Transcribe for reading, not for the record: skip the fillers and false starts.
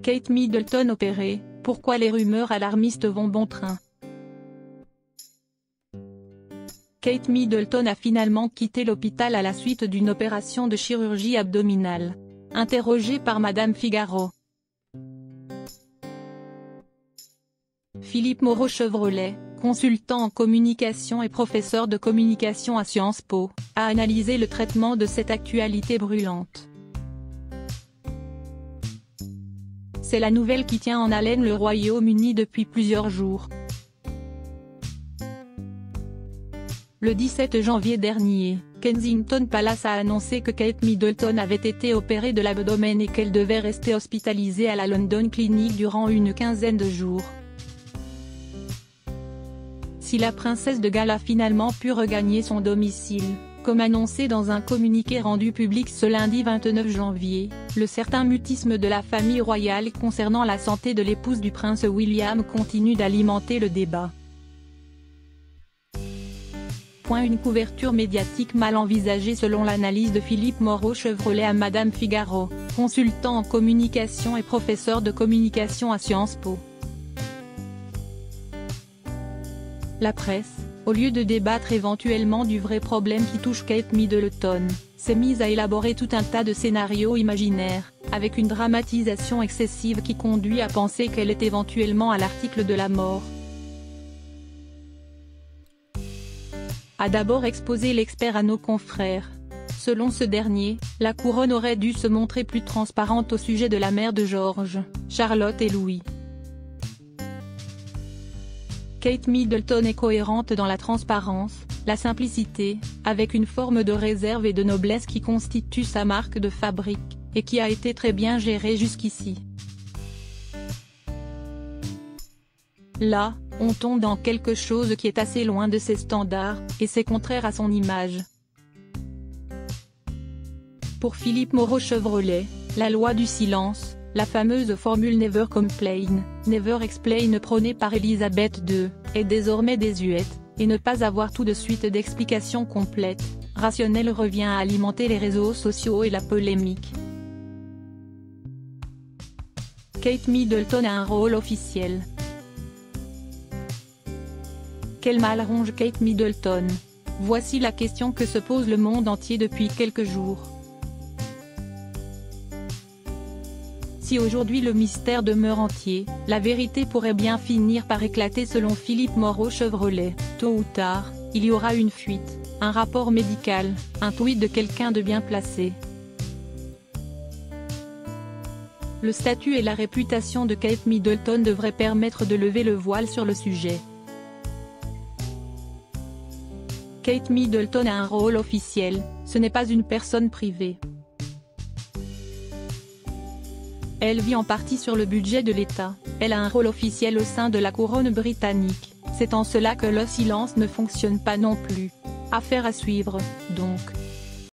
Kate Middleton opérée, pourquoi les rumeurs alarmistes vont bon train? Kate Middleton a finalement quitté l'hôpital à la suite d'une opération de chirurgie abdominale. Interrogée par Madame Figaro. Philippe Moreau-Chevrolet, consultant en communication et professeur de communication à Sciences Po, a analysé le traitement de cette actualité brûlante. C'est la nouvelle qui tient en haleine le Royaume-Uni depuis plusieurs jours. Le 17 janvier dernier, Kensington Palace a annoncé que Kate Middleton avait été opérée de l'abdomen et qu'elle devait rester hospitalisée à la London Clinic durant une quinzaine de jours. Si la princesse de Galles a finalement pu regagner son domicile, comme annoncé dans un communiqué rendu public ce lundi 29 janvier, le certain mutisme de la famille royale concernant la santé de l'épouse du prince William continue d'alimenter le débat. Une couverture médiatique mal envisagée selon l'analyse de Philippe Moreau-Chevrolet à Madame Figaro, consultant en communication et professeur de communication à Sciences Po. La presse, au lieu de débattre éventuellement du vrai problème qui touche Kate Middleton, s'est mise à élaborer tout un tas de scénarios imaginaires, avec une dramatisation excessive qui conduit à penser qu'elle est éventuellement à l'article de la mort. A d'abord exposé l'expert à nos confrères. Selon ce dernier, la couronne aurait dû se montrer plus transparente au sujet de la mère de George, Charlotte et Louis. Kate Middleton est cohérente dans la transparence, la simplicité, avec une forme de réserve et de noblesse qui constitue sa marque de fabrique, et qui a été très bien gérée jusqu'ici. Là, on tombe dans quelque chose qui est assez loin de ses standards, et c'est contraire à son image. Pour Philippe Moreau-Chevrolet, la loi du silence, la fameuse formule Never Complain, Never Explain prônée par Elisabeth II, est désormais désuète, et ne pas avoir tout de suite d'explication complète, rationnelle revient à alimenter les réseaux sociaux et la polémique. Kate Middleton a un rôle officiel. Quel mal ronge Kate Middleton? Voici la question que se pose le monde entier depuis quelques jours. Si aujourd'hui le mystère demeure entier, la vérité pourrait bien finir par éclater selon Philippe Moreau-Chevrolet. Tôt ou tard, il y aura une fuite, un rapport médical, un tweet de quelqu'un de bien placé. Le statut et la réputation de Kate Middleton devraient permettre de lever le voile sur le sujet. Kate Middleton a un rôle officiel, ce n'est pas une personne privée. Elle vit en partie sur le budget de l'État, elle a un rôle officiel au sein de la couronne britannique, c'est en cela que le silence ne fonctionne pas non plus. Affaire à suivre, donc.